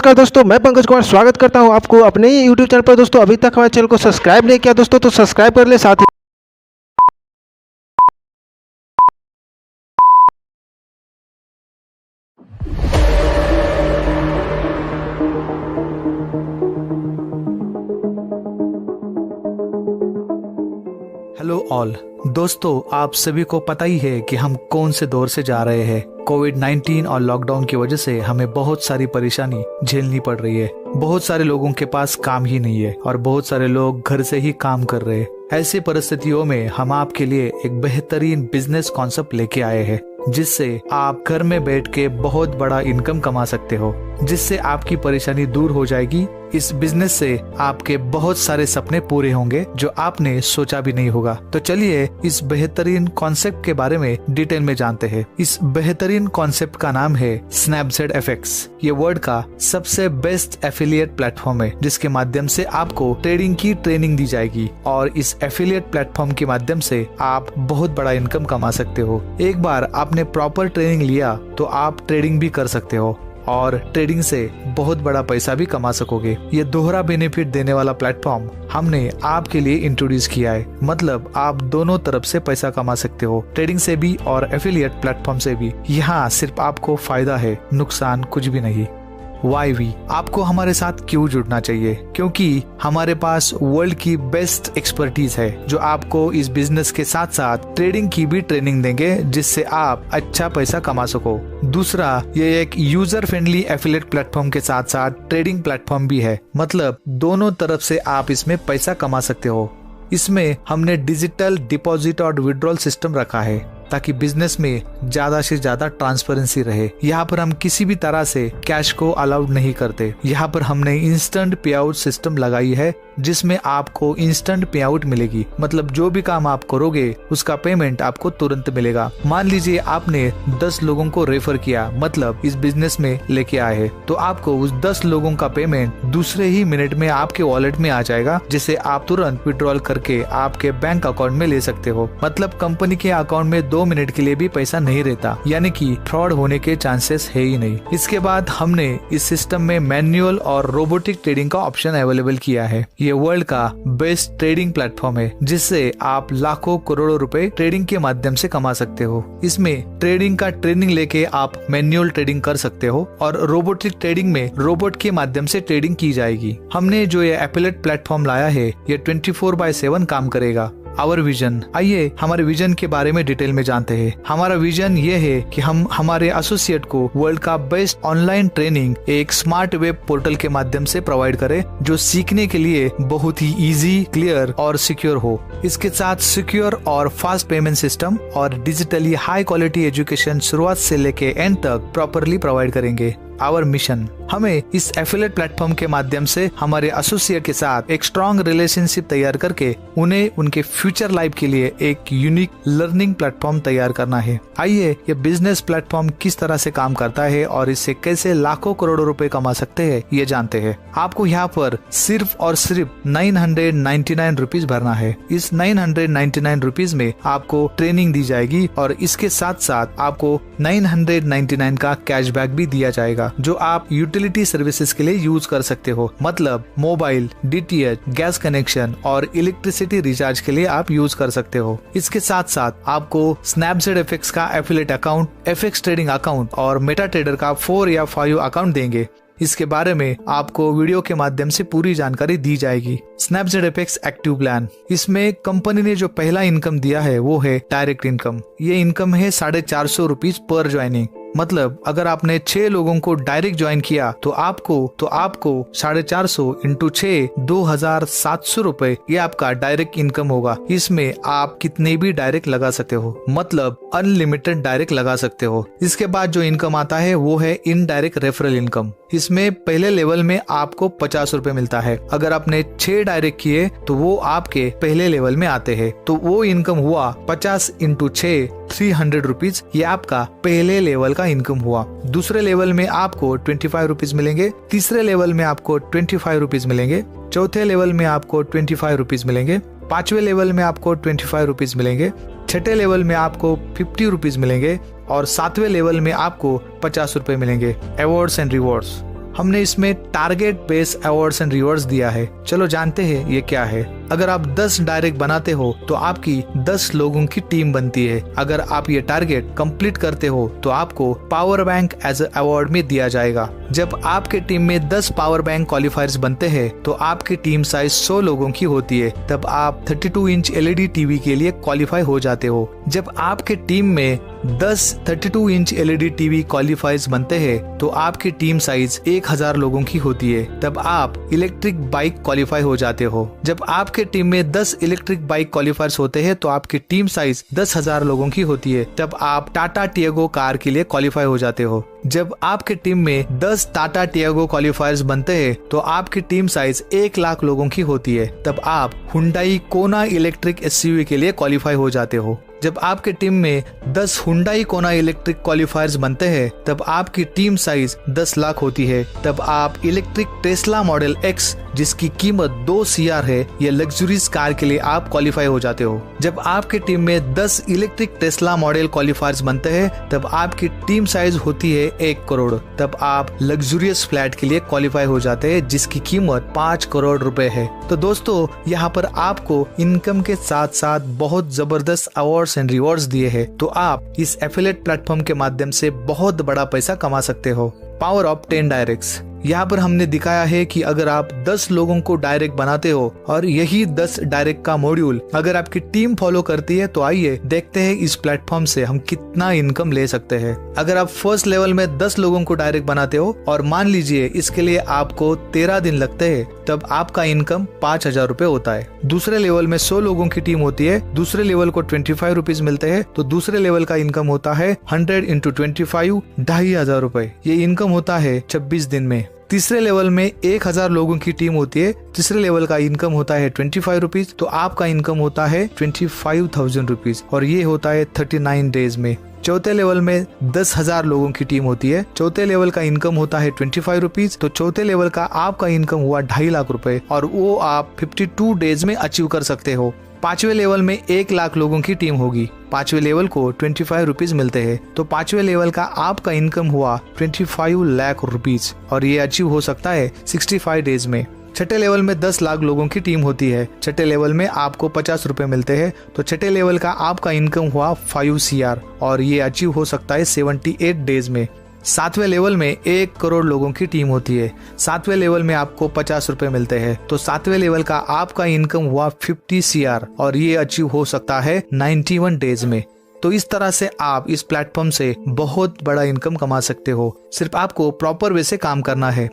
नमस्कार दोस्तों, मैं पंकज कुमार स्वागत करता हूं आपको अपने ही यूट्यूब चैनल पर। दोस्तों अभी तक हमारे चैनल को सब्सक्राइब नहीं किया दोस्तों तो सब्सक्राइब कर ले, साथ ही हेलो ऑल दोस्तों, आप सभी को पता ही है कि हम कौन से दौर से जा रहे हैं। कोविड-19 और लॉकडाउन की वजह से हमें बहुत सारी परेशानी झेलनी पड़ रही है। बहुत सारे लोगों के पास काम ही नहीं है और बहुत सारे लोग घर से ही काम कर रहे हैं। ऐसी परिस्थितियों में हम आपके लिए एक बेहतरीन बिजनेस कॉन्सेप्ट लेके आए हैं, जिससे आप घर में बैठ के बहुत बड़ा इनकम कमा सकते हो, जिससे आपकी परेशानी दूर हो जाएगी। इस बिजनेस से आपके बहुत सारे सपने पूरे होंगे जो आपने सोचा भी नहीं होगा। तो चलिए इस बेहतरीन कॉन्सेप्ट के बारे में डिटेल में जानते हैं। इस बेहतरीन कॉन्सेप्ट का नाम है स्नैपजेड एफएक्स। ये वर्ल्ड का सबसे बेस्ट एफिलिएट प्लेटफॉर्म है, जिसके माध्यम से आपको ट्रेडिंग की ट्रेनिंग दी जाएगी और इस एफिलिएट प्लेटफॉर्म के माध्यम से आप बहुत बड़ा इनकम कमा सकते हो। एक बार आपने प्रॉपर ट्रेनिंग लिया तो आप ट्रेडिंग भी कर सकते हो और ट्रेडिंग से बहुत बड़ा पैसा भी कमा सकोगे। ये दोहरा बेनिफिट देने वाला प्लेटफॉर्म हमने आपके लिए इंट्रोड्यूस किया है। मतलब आप दोनों तरफ से पैसा कमा सकते हो, ट्रेडिंग से भी और एफिलिएट प्लेटफॉर्म से भी। यहाँ सिर्फ आपको फायदा है, नुकसान कुछ भी नहीं। YV आपको हमारे साथ क्यों जुड़ना चाहिए? क्योंकि हमारे पास वर्ल्ड की बेस्ट एक्सपर्टीज है जो आपको इस बिजनेस के साथ साथ ट्रेडिंग की भी ट्रेनिंग देंगे, जिससे आप अच्छा पैसा कमा सको। दूसरा, ये एक यूजर फ्रेंडली एफिलिएट प्लेटफॉर्म के साथ साथ ट्रेडिंग प्लेटफॉर्म भी है। मतलब दोनों तरफ से आप इसमें पैसा कमा सकते हो। इसमें हमने डिजिटल डिपॉजिट और विड्रॉल सिस्टम रखा है ताकि बिजनेस में ज्यादा से ज्यादा ट्रांसपेरेंसी रहे। यहाँ पर हम किसी भी तरह से कैश को अलाउड नहीं करते। यहाँ पर हमने इंस्टेंट पे आउट सिस्टम लगाई है, जिसमें आपको इंस्टेंट पे आउट मिलेगी। मतलब जो भी काम आप करोगे उसका पेमेंट आपको तुरंत मिलेगा। मान लीजिए आपने 10 लोगों को रेफर किया, मतलब इस बिजनेस में लेके आए हैं, तो आपको उस 10 लोगों का पेमेंट दूसरे ही मिनट में आपके वॉलेट में आ जाएगा, जिसे आप तुरंत विड्रॉल करके आपके बैंक अकाउंट में ले सकते हो। मतलब कंपनी के अकाउंट में 2 मिनट के लिए भी पैसा नहीं रहता, यानी कि फ्रॉड होने के चांसेस है ही नहीं। इसके बाद हमने इस सिस्टम में मैनुअल और रोबोटिक ट्रेडिंग का ऑप्शन अवेलेबल किया है। ये वर्ल्ड का बेस्ट ट्रेडिंग प्लेटफॉर्म है, जिससे आप लाखों करोड़ों रुपए ट्रेडिंग के माध्यम से कमा सकते हो। इसमें ट्रेडिंग का ट्रेनिंग लेके आप मैनुअल ट्रेडिंग कर सकते हो और रोबोटिक ट्रेडिंग में रोबोट के माध्यम से ट्रेडिंग की जाएगी। हमने जो ये एफिलिएट प्लेटफॉर्म लाया है, ये 24/7 काम करेगा। आवर विजन, आइए हमारे विजन के बारे में डिटेल में जानते हैं। हमारा विजन ये है कि हम हमारे एसोसिएट को वर्ल्ड का बेस्ट ऑनलाइन ट्रेनिंग एक स्मार्ट वेब पोर्टल के माध्यम से प्रोवाइड करें, जो सीखने के लिए बहुत ही इजी, क्लियर और सिक्योर हो। इसके साथ सिक्योर और फास्ट पेमेंट सिस्टम और डिजिटली हाई क्वालिटी एजुकेशन शुरुआत से लेके एंड तक प्रॉपरली प्रोवाइड करेंगे। आवर मिशन, हमें इस एफिलिएट प्लेटफॉर्म के माध्यम से हमारे एसोसिएट के साथ एक स्ट्रॉन्ग रिलेशनशिप तैयार करके उन्हें उनके फ्यूचर लाइफ के लिए एक यूनिक लर्निंग प्लेटफॉर्म तैयार करना है। आइए ये बिजनेस प्लेटफॉर्म किस तरह से काम करता है और इससे कैसे लाखों करोड़ों रुपए कमा सकते हैं, ये जानते हैं। आपको यहाँ पर सिर्फ और सिर्फ 999 रुपीज भरना है। इस 999 रुपीज में आपको ट्रेनिंग दी जाएगी और इसके साथ साथ आपको 999 का कैशबैक भी दिया जाएगा, जो आप यूटिलिटी सर्विसेज के लिए यूज कर सकते हो। मतलब मोबाइल, DTH, गैस कनेक्शन और इलेक्ट्रिसिटी रिचार्ज के लिए आप यूज कर सकते हो। इसके साथ साथ आपको स्नैपजेड एफएक्स का affiliate account, FX trading account और मेटा ट्रेडर का 4 या 5 अकाउंट देंगे। इसके बारे में आपको वीडियो के माध्यम से पूरी जानकारी दी जाएगी। स्नैपजेड एफएक्स एक्टिव प्लान, इसमें कंपनी ने जो पहला इनकम दिया है वो है डायरेक्ट इनकम। ये इनकम है 450 रुपीज पर ज्वाइनिंग। मतलब अगर आपने 6 लोगों को डायरेक्ट ज्वाइन किया तो आपको 450 इंटू 6 2700 रुपए, ये आपका डायरेक्ट इनकम होगा। इसमें आप कितने भी डायरेक्ट लगा सकते हो, मतलब अनलिमिटेड डायरेक्ट लगा सकते हो। इसके बाद जो इनकम आता है वो है इनडायरेक्ट रेफरल इनकम। इसमें पहले लेवल में आपको 50 रुपए मिलता है। अगर आपने 6 डायरेक्ट किए तो वो आपके पहले लेवल में आते हैं, तो वो इनकम हुआ 50 इंटू 6 300 रुपीज। ये आपका पहले लेवल का इनकम हुआ। दूसरे लेवल में आपको 25 रुपीज मिलेंगे, तीसरे लेवल में आपको 25 रुपीज मिलेंगे, चौथे लेवल में आपको 25 रुपीज मिलेंगे, 5वें लेवल में आपको 25 रुपीज मिलेंगे, 6ठे लेवल में आपको 50 रुपीज मिलेंगे और 7वें लेवल में आपको 50 रुपए मिलेंगे। अवार्ड्स एंड रिवॉर्ड्स, हमने इसमें target base awards and rewards दिया है। चलो जानते हैं ये क्या है। अगर आप 10 डायरेक्ट बनाते हो तो आपकी 10 लोगों की टीम बनती है। अगर आप ये टारगेट कंप्लीट करते हो तो आपको power bank as a award में दिया जाएगा। जब आपके टीम में 10 पावर बैंक क्वालिफायर्स बनते हैं तो आपकी टीम साइज 100 लोगों की होती है। तब आप 32 इंच LED टीवी के लिए क्वालिफाई हो जाते हो। जब आपके टीम में 10 32 इंच LED टीवी क्वालिफायर्स बनते हैं तो आपकी टीम साइज 1000 लोगों की होती है। तब आप इलेक्ट्रिक बाइक क्वालिफाई हो जाते हो। जब आपके टीम में 10 इलेक्ट्रिक बाइक क्वालिफायर्स होते हैं तो आपकी टीम साइज 10,000 लोगों की होती है। तब आप टाटा टियागो कार के लिए क्वालिफाई हो जाते हो। जब आपके टीम में 10 टाटा टियागो क्वालिफायर्स बनते हैं तो आपकी टीम साइज 1 लाख लोगों की होती है। तब आप हुंडई कोना इलेक्ट्रिक SUV के लिए क्वालिफाई हो जाते हो। जब आपके टीम में 10 हुंडई कोना इलेक्ट्रिक क्वालिफायर्स बनते हैं तब आपकी टीम साइज 10 लाख होती है। तब आप इलेक्ट्रिक टेस्ला मॉडल X जिसकी कीमत 2 CR है, ये लग्जरीज कार के लिए आप क्वालिफाई हो जाते हो। जब आपके टीम में 10 इलेक्ट्रिक टेस्ला मॉडल क्वालिफायर्स बनते हैं तब आपकी टीम साइज होती है 1 करोड़। तब आप लग्जूरियस फ्लैट के लिए क्वालिफाई हो जाते हैं जिसकी कीमत 5 करोड़ रुपए है। तो दोस्तों यहाँ पर आपको इनकम के साथ साथ बहुत जबरदस्त अवार्ड्स एंड रिवॉर्ड्स दिए हैं। तो आप इस एफिलिएट प्लेटफॉर्म के माध्यम से बहुत बड़ा पैसा कमा सकते हो। Power of 10 directs. यहाँ पर हमने दिखाया है कि अगर आप 10 लोगों को डायरेक्ट बनाते हो और यही 10 डायरेक्ट का मॉड्यूल अगर आपकी टीम फॉलो करती है तो आइए देखते हैं इस प्लेटफॉर्म से हम कितना इनकम ले सकते हैं। अगर आप फर्स्ट लेवल में 10 लोगों को डायरेक्ट बनाते हो और मान लीजिए इसके लिए आपको 13 दिन लगते हैं तब आपका इनकम 5,000 रुपए होता है। दूसरे लेवल में 100 लोगों की टीम होती है, दूसरे लेवल को 25 रुपीज मिलते हैं तो दूसरे लेवल का इनकम होता है 100 × 25 2,500 रुपए। ये इनकम होता है 26 दिन में। तीसरे लेवल में 1000 लोगों की टीम होती है, तीसरे लेवल का इनकम होता है 25 रुपीज तो आपका इनकम होता है 25,000 रुपीज और ये होता है 39 डेज में। चौथे लेवल में 10,000 लोगों की टीम होती है, चौथे लेवल का इनकम होता है 25 रुपीज तो चौथे लेवल का आपका इनकम हुआ 2.5 लाख रुपए और वो आप 52 डेज में अचीव कर सकते हो। पांचवें लेवल में 1 लाख लोगों की टीम होगी, पांचवें लेवल को 25 रुपीज मिलते हैं तो पांचवें लेवल का आपका इनकम हुआ 25 लाख रुपीज और ये अचीव हो सकता है 65 डेज में। छठे लेवल में 10 लाख लोगों की टीम होती है, छठे लेवल में आपको 50 रुपए मिलते हैं तो छठे लेवल का आपका इनकम हुआ 5 CR और ये अचीव हो सकता है 78 डेज में। सातवें लेवल में 1 करोड़ लोगों की टीम होती है, सातवें लेवल में आपको 50 रुपए मिलते हैं तो सातवें लेवल का आपका इनकम हुआ 50 CR और ये अचीव हो सकता है 91 डेज में। तो इस तरह से आप इस प्लेटफॉर्म से बहुत बड़ा इनकम कमा सकते हो, सिर्फ आपको प्रॉपर वे से काम करना है।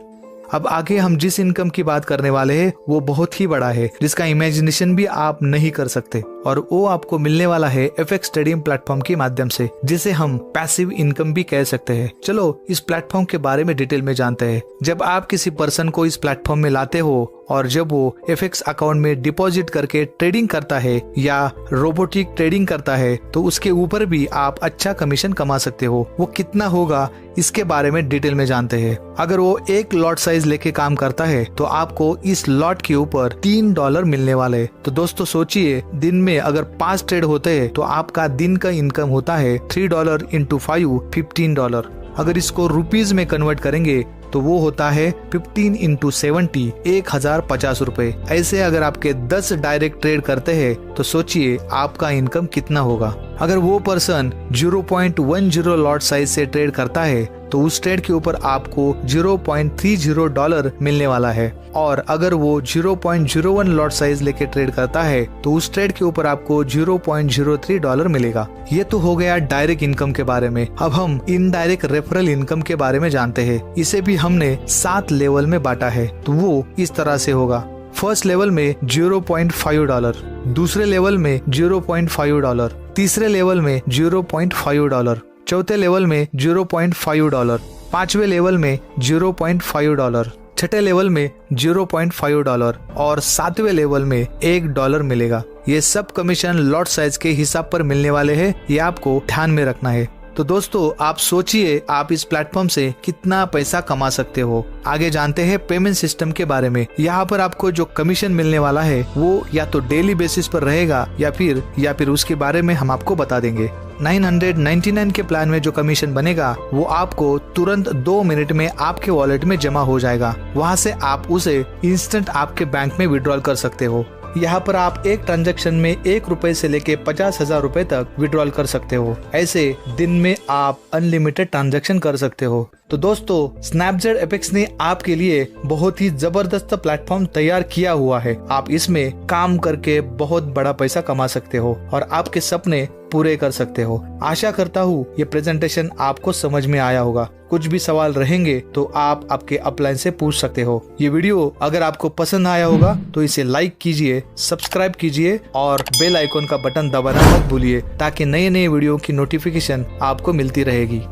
अब आगे हम जिस इनकम की बात करने वाले हैं वो बहुत ही बड़ा है जिसका इमेजिनेशन भी आप नहीं कर सकते और वो आपको मिलने वाला है FX ट्रेडिंग प्लेटफॉर्म के माध्यम से जिसे हम पैसिव इनकम भी कह सकते हैं। चलो इस प्लेटफॉर्म के बारे में डिटेल में जानते हैं। जब आप किसी पर्सन को इस प्लेटफॉर्म में लाते हो और जब वो FX अकाउंट में डिपॉजिट करके ट्रेडिंग करता है या रोबोटिक ट्रेडिंग करता है तो उसके ऊपर भी आप अच्छा कमीशन कमा सकते हो। वो कितना होगा इसके बारे में डिटेल में जानते हैं। अगर वो 1 लॉट साइज लेके काम करता है तो आपको इस लॉट के ऊपर $3 मिलने वाले। तो दोस्तों सोचिए दिन में अगर 5 ट्रेड होते हैं तो आपका दिन का इनकम होता है $3 × 5 $15। अगर इसको रुपीज में कन्वर्ट करेंगे तो वो होता है 15 × 70 1050 रुपए। ऐसे अगर आपके 10 डायरेक्ट ट्रेड करते हैं तो सोचिए आपका इनकम कितना होगा। अगर वो पर्सन 0.10 लॉट साइज से ट्रेड करता है तो उस ट्रेड के ऊपर आपको $0.30 मिलने वाला है और अगर वो 0.01 लॉट साइज लेके ट्रेड करता है तो उस ट्रेड के ऊपर आपको $0.03 मिलेगा। ये तो हो गया डायरेक्ट इनकम के बारे में। अब हम इनडायरेक्ट रेफरल इनकम के बारे में जानते हैं। इसे भी हमने 7 लेवल में बांटा है तो वो इस तरह से होगा। फर्स्ट लेवल में $0.5, दूसरे लेवल में $0.5, तीसरे लेवल में $0.5, चौथे लेवल में $0.5, पांचवें लेवल में $0.5, छठे लेवल में $0.5 और सातवें लेवल में $1 मिलेगा। ये सब कमीशन लॉट साइज के हिसाब पर मिलने वाले हैं, ये आपको ध्यान में रखना है। तो दोस्तों आप सोचिए आप इस प्लेटफॉर्म से कितना पैसा कमा सकते हो। आगे जानते हैं पेमेंट सिस्टम के बारे में। यहाँ पर आपको जो कमीशन मिलने वाला है वो या तो डेली बेसिस पर रहेगा या फिर उसके बारे में हम आपको बता देंगे। 999 के प्लान में जो कमीशन बनेगा वो आपको तुरंत 2 मिनट में आपके वॉलेट में जमा हो जाएगा। वहाँ से आप उसे इंस्टेंट आपके बैंक में विड्रॉल कर सकते हो। यहाँ पर आप एक ट्रांजैक्शन में 1 रुपए से लेके 50,000 रुपए तक विड्रॉल कर सकते हो। ऐसे दिन में आप अनलिमिटेड ट्रांजैक्शन कर सकते हो। तो दोस्तों स्नैपजेट एपेक्स ने आपके लिए बहुत ही जबरदस्त प्लेटफॉर्म तैयार किया हुआ है। आप इसमें काम करके बहुत बड़ा पैसा कमा सकते हो और आपके सपने पूरे कर सकते हो। आशा करता हूँ ये प्रेजेंटेशन आपको समझ में आया होगा। कुछ भी सवाल रहेंगे तो आप आपके अपलाइन से पूछ सकते हो। ये वीडियो अगर आपको पसंद आया होगा तो इसे लाइक कीजिए, सब्सक्राइब कीजिए और बेल आइकॉन का बटन दबाना मत भूलिए ताकि नए नए वीडियो की नोटिफिकेशन आपको मिलती रहेगी।